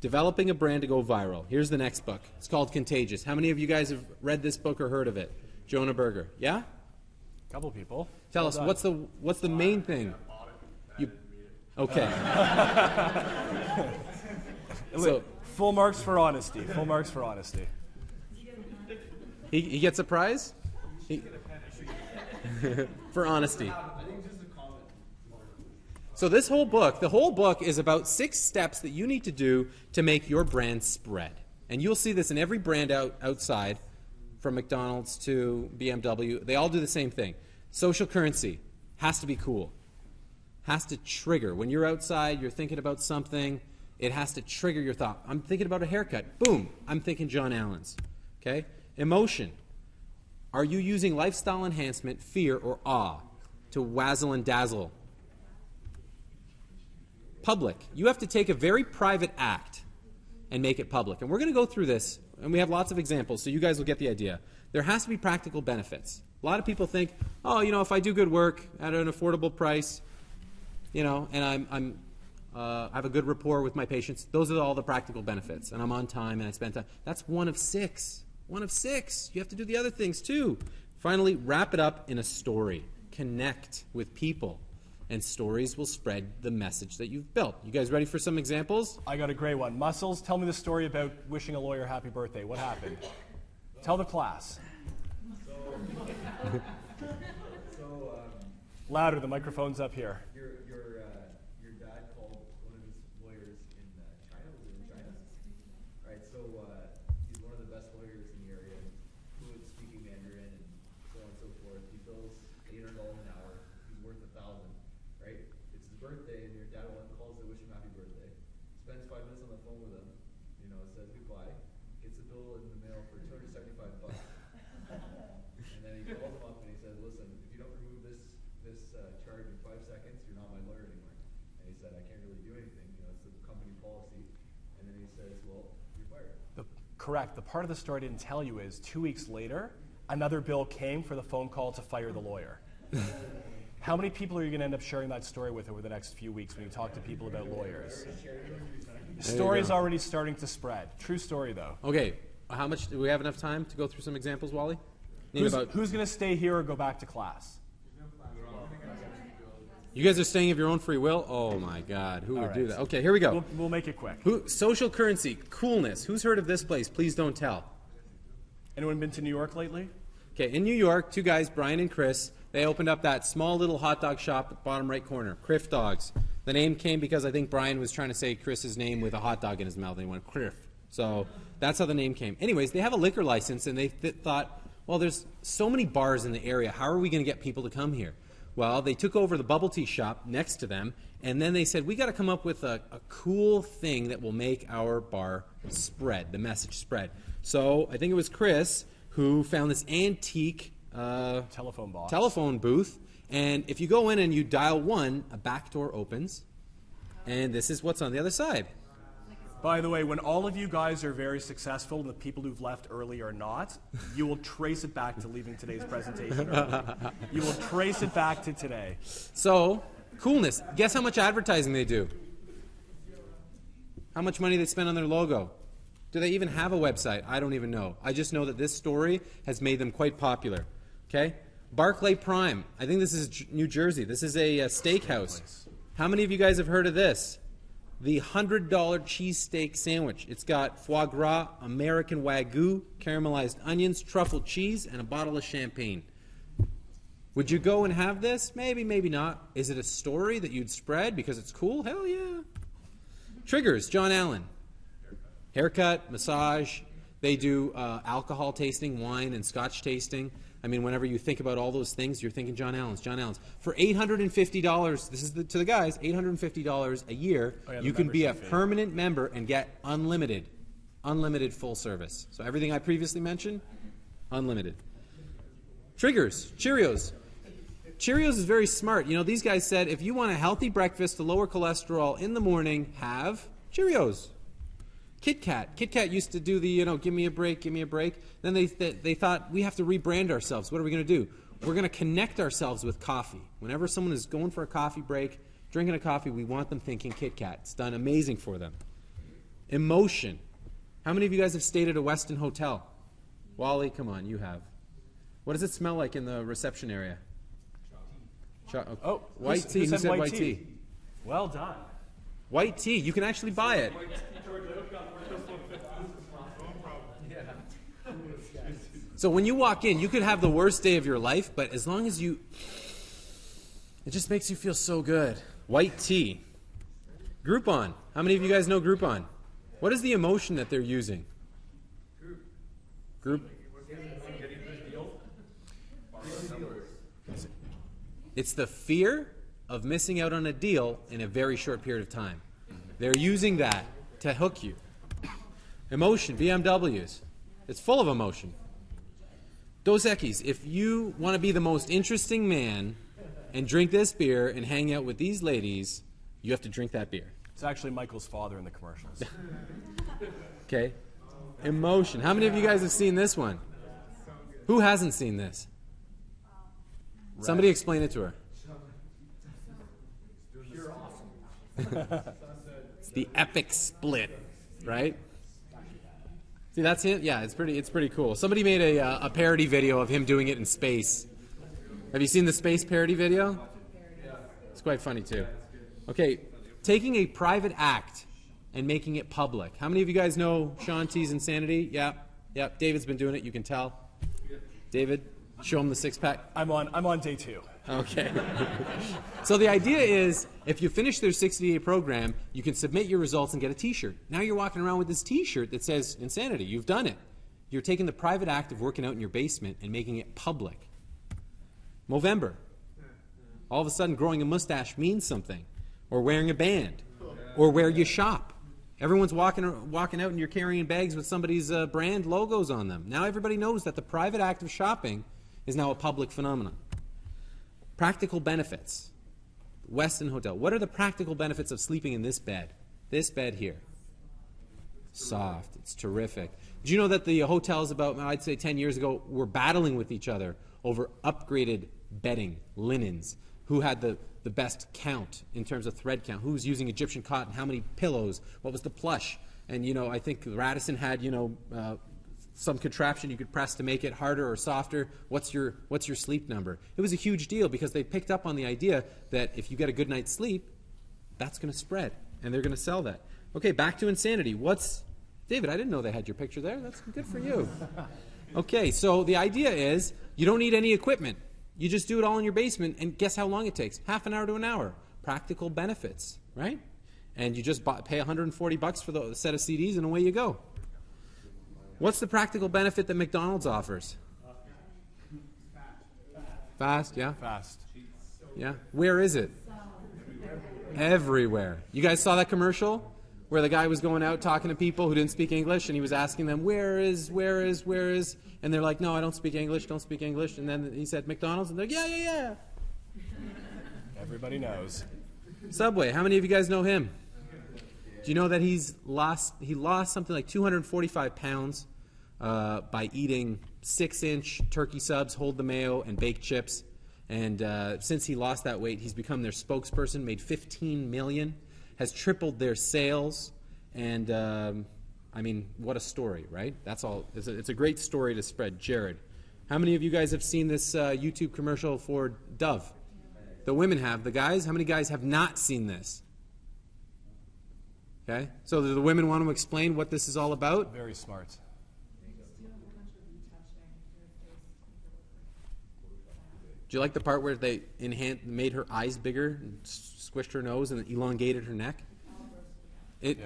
Developing a brand to go viral. Here's the next book. It's called Contagious. How many of you guys have read this book or heard of it? Jonah Berger. Yeah? A couple people. Tell us, what's the main thing? Okay. So, full marks for honesty. Full marks for honesty. He gets a prize? For honesty. So this whole book, the whole book is about 6 steps that you need to do to make your brand spread. And you'll see this in every brand outside, from McDonald's to BMW. They all do the same thing. Social currency has to be cool. Has to trigger. When you're outside, you're thinking about something, it has to trigger your thought. I'm thinking about a haircut. Boom, I'm thinking John Allen's. Okay? Emotion. Are you using lifestyle enhancement, fear, or awe to wazzle and dazzle? Public. You have to take a very private act and make it public. And we're going to go through this, and we have lots of examples, so you guys will get the idea. There has to be practical benefits. A lot of people think, oh, you know, if I do good work at an affordable price, you know, and I have a good rapport with my patients, those are all the practical benefits. And I'm on time and I spend time. That's one of 6. One of 6. You have to do the other things too. Finally, wrap it up in a story. Connect with people. And stories will spread the message that you've built. You guys ready for some examples? I got a great one. Muscles, tell me the story about wishing a lawyer happy birthday. What happened? Tell the class. Louder, the microphone's up here. Your dad called one of his lawyers in China. Was it in China? Right, so he's one of the best lawyers in the area, fluent speaking Mandarin and so on and so forth. He bills $800 an hour. He's worth $1,000, right? It's his birthday, and your dad calls to wish him happy birthday. Spends 5 minutes on the phone with him, you know, says goodbye, gets a bill in the mail for $275. And then he calls him up and he says, listen, if you don't remove this charge in 5 seconds, you're not my lawyer anymore. And he said, I can't really do anything. You know, it's the company policy. And then he says, well, you're fired. Correct. The part of the story I didn't tell you is 2 weeks later, another bill came for the phone call to fire the lawyer. How many people are you going to end up sharing that story with over the next few weeks when you talk to people about lawyers? The story's already starting to spread. True story, though. Okay. How much do we have enough time to go through some examples, Wally? Who's going to stay here or go back to class? You guys are staying of your own free will? Oh my God, who would do that? Okay, here we go. We'll make it quick. Social currency, coolness. Who's heard of this place? Please don't tell. Anyone been to New York lately? Okay, in New York, 2 guys, Brian and Chris, they opened up that small little hot dog shop at the bottom right corner, Criff Dogs. The name came because I think Brian was trying to say Chris's name with a hot dog in his mouth, and he went Criff. So that's how the name came. Anyways, they have a liquor license, and they thought, well, there's so many bars in the area. How are we going to get people to come here? Well, they took over the bubble tea shop next to them, and then they said, we got to come up with a cool thing that will make our bar spread, the message spread. So I think it was Chris who found this antique telephone booth, and if you go in and you dial 1, a back door opens, and this is what's on the other side. By the way, when all of you guys are very successful and the people who've left early are not, you will trace it back to leaving today's presentation early. You will trace it back to today. So, coolness. Guess how much advertising they do? How much money they spend on their logo? Do they even have a website? I don't even know. I just know that this story has made them quite popular. Okay? Barclay Prime. I think this is New Jersey. This is a steakhouse. How many of you guys have heard of this? The $100 cheesesteak sandwich. It's got foie gras, American Wagyu, caramelized onions, truffle cheese, and a bottle of champagne. Would you go and have this? Maybe, maybe not. Is it a story that you'd spread because it's cool? Hell yeah. Triggers, John Allen. Haircut, massage. They do alcohol tasting, wine and scotch tasting. I mean, whenever you think about all those things, you're thinking John Allen's, John Allen's. For $850, this is to the guys, $850 a year, you can be a permanent member and get unlimited full service. So everything I previously mentioned, unlimited. Triggers, Cheerios. Cheerios is very smart. You know, these guys said, if you want a healthy breakfast to lower cholesterol in the morning, have Cheerios. Kit Kat. Kit Kat used to do the, you know, give me a break, give me a break. Then they thought, we have to rebrand ourselves. What are we going to do? We're going to connect ourselves with coffee. Whenever someone is going for a coffee break, drinking a coffee, we want them thinking Kit Kat. It's done amazing for them. Emotion. How many of you guys have stayed at a Westin hotel? Wally, come on, you have. What does it smell like in the reception area? Oh, white tea. Who said white tea? Well done. White tea. You can actually buy it. So when you walk in, you could have the worst day of your life, but as long as you, it just makes you feel so good. White tea. Groupon. How many of you guys know Groupon? What is the emotion that they're using? Group. It's the fear of missing out on a deal in a very short period of time. They're using that to hook you. Emotion, BMWs. It's full of emotion. Dos Equis, if you want to be the most interesting man and drink this beer and hang out with these ladies, you have to drink that beer. It's actually Michael's father in the commercials. Okay. Emotion. How many of you guys have seen this one? Who hasn't seen this? Somebody explain it to her. It's the epic split, right? See, that's it. Yeah, it's pretty cool. Somebody made a parody video of him doing it in space. Have you seen the space parody video? It's quite funny too. Okay, taking a private act and making it public. How many of you guys know Sean T's Insanity? Yeah. David's been doing it. You can tell. David, show him the six-pack. I'm on day 2. Okay. So the idea is, if you finish their 60-day program, you can submit your results and get a T-shirt. Now you're walking around with this T-shirt that says Insanity. You've done it. You're taking the private act of working out in your basement and making it public. Movember. All of a sudden, growing a mustache means something. Or wearing a band. Or where you shop. Everyone's walking out and you're carrying bags with somebody's brand logos on them. Now everybody knows that the private act of shopping is now a public phenomenon. Practical benefits. Westin Hotel. What are the practical benefits of sleeping in this bed? This bed here. Soft. It's terrific. Do you know that the hotels about, I'd say 10 years ago, were battling with each other over upgraded bedding, linens, who had the best count in terms of thread count, who was using Egyptian cotton, how many pillows, what was the plush. And, I think Radisson had, some contraption you could press to make it harder or softer. What's your sleep number? It was a huge deal because they picked up on the idea that if you get a good night's sleep, that's going to spread, and they're going to sell that. Okay, back to Insanity. David, I didn't know they had your picture there. That's good for you. Okay, so the idea is you don't need any equipment. You just do it all in your basement, and guess how long it takes? Half an hour to an hour. Practical benefits, right? And you just pay $140 for the set of CDs, and away you go. What's the practical benefit that McDonald's offers? Fast, yeah? Fast. Yeah. Where is it? Everywhere. You guys saw that commercial where the guy was going out talking to people who didn't speak English, and he was asking them, where is? And they're like, no, I don't speak English. And then he said, McDonald's? And they're like, yeah. Everybody knows. Subway. How many of you guys know him? Do you know that he lost something like 245 pounds by eating 6-inch turkey subs, hold the mayo, and baked chips? And since he lost that weight, he's become their spokesperson, made $15 million, has tripled their sales, and what a story, right? That's all. It's a great story to spread. Jared, how many of you guys have seen this YouTube commercial for Dove? The women have. The guys, how many guys have not seen this? Okay, so do the women want to explain what this is all about? Very smart. Do you like the part where they made her eyes bigger, and squished her nose, and elongated her neck?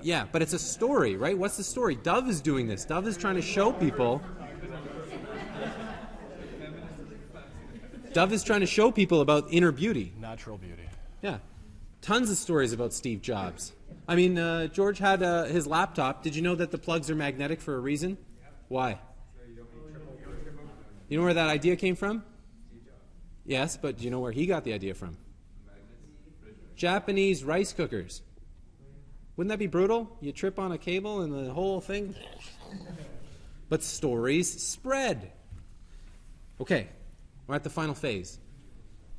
Yeah, but it's a story, right? What's the story? Dove is doing this. Dove is trying to show people. Dove is trying to show people about inner beauty. Natural beauty. Yeah. Tons of stories about Steve Jobs. George had his laptop. Did you know that the plugs are magnetic for a reason? Why? You know where that idea came from? Yes, but do you know where he got the idea from? Japanese rice cookers. Wouldn't that be brutal? You trip on a cable and the whole thing. But stories spread. Okay, we're at the final phase.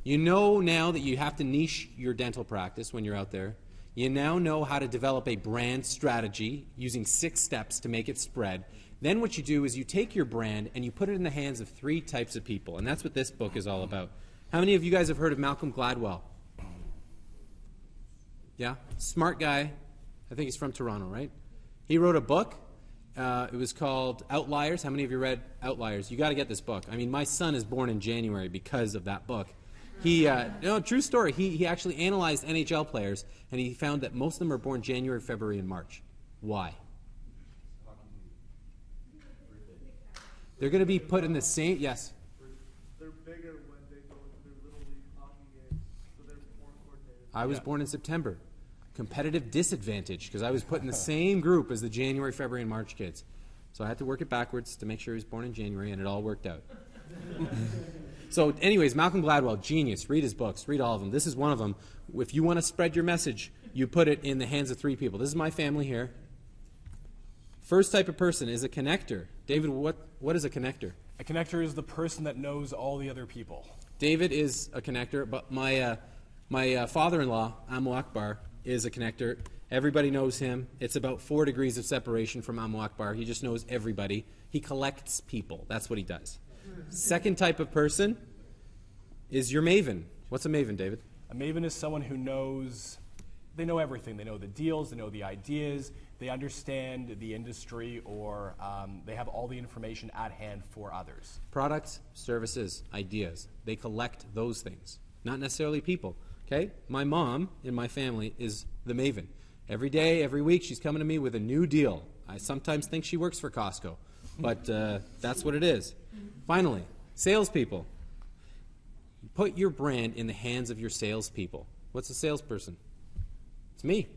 You know now that you have to niche your dental practice when you're out there. You now know how to develop a brand strategy using 6 steps to make it spread. Then what you do is you take your brand and you put it in the hands of 3 types of people, and that's what this book is all about. How many of you guys have heard of Malcolm Gladwell? Yeah? Smart guy. I think he's from Toronto, right? He wrote a book. It was called Outliers. How many of you read Outliers? You got to get this book. I mean, my son is born in January because of that book. True story. He actually analyzed NHL players, and he found that most of them are born January, February, and March. Why? They're going to be put in the same. Yes. They're bigger when they go into their little league hockey games, so they're more coordinated. I was born in September. Competitive disadvantage because I was put in the same group as the January, February, and March kids. So I had to work it backwards to make sure he was born in January, and it all worked out. So anyways, Malcolm Gladwell, genius. Read his books. Read all of them. This is one of them. If you want to spread your message, you put it in the hands of 3 people. This is my family here. First type of person is a connector. David, what is a connector? A connector is the person that knows all the other people. David is a connector, but my father-in-law, Amo Akbar, is a connector. Everybody knows him. It's about 4 degrees of separation from Amo Akbar. He just knows everybody. He collects people. That's what he does. Second type of person is your maven. What's a maven, David? A maven is someone who knows, they know everything. They know the deals, they know the ideas, they understand the industry, or they have all the information at hand for others. Products, services, ideas. They collect those things, not necessarily people. Okay? My mom in my family is the maven. Every day, every week, she's coming to me with a new deal. I sometimes think she works for Costco, but that's what it is. Finally, salespeople. Put your brand in the hands of your salespeople. What's a salesperson? It's me.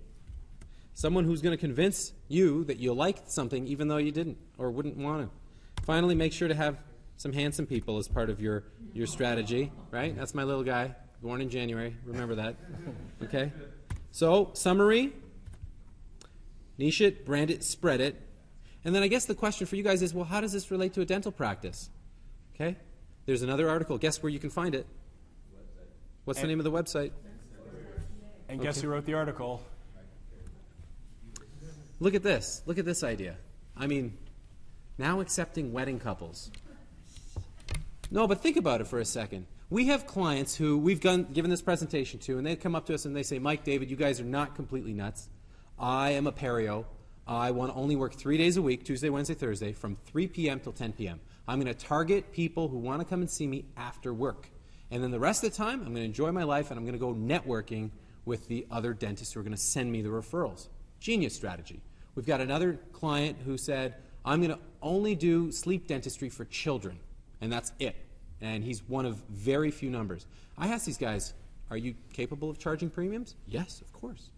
Someone who's going to convince you that you liked something even though you didn't or wouldn't want to. Finally, make sure to have some handsome people as part of your strategy, right? That's my little guy, born in January. Remember that. Okay? So, summary, niche it, brand it, spread it. And then I guess the question for you guys is, well, how does this relate to a dental practice? Okay? There's another article. Guess where you can find it? What's the name of the website? And guess who wrote the article? Look at this. Look at this idea. I mean, now accepting wedding couples. No, but think about it for a second. We have clients who we've given this presentation to, and they come up to us and they say, Mike, David, you guys are not completely nuts. I am a perio. I want to only work 3 days a week, Tuesday, Wednesday, Thursday, from 3 p.m. till 10 p.m. I'm going to target people who want to come and see me after work. And then the rest of the time, I'm going to enjoy my life, and I'm going to go networking with the other dentists who are going to send me the referrals. Genius strategy. We've got another client who said, I'm going to only do sleep dentistry for children, and that's it. And he's one of very few numbers. I asked these guys, are you capable of charging premiums? Yes, of course.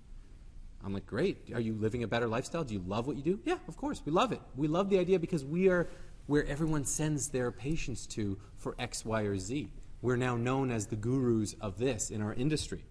I'm like, great. Are you living a better lifestyle? Do you love what you do? Yeah, of course. We love it. We love the idea because we are where everyone sends their patients to for X, Y, or Z. We're now known as the gurus of this in our industry.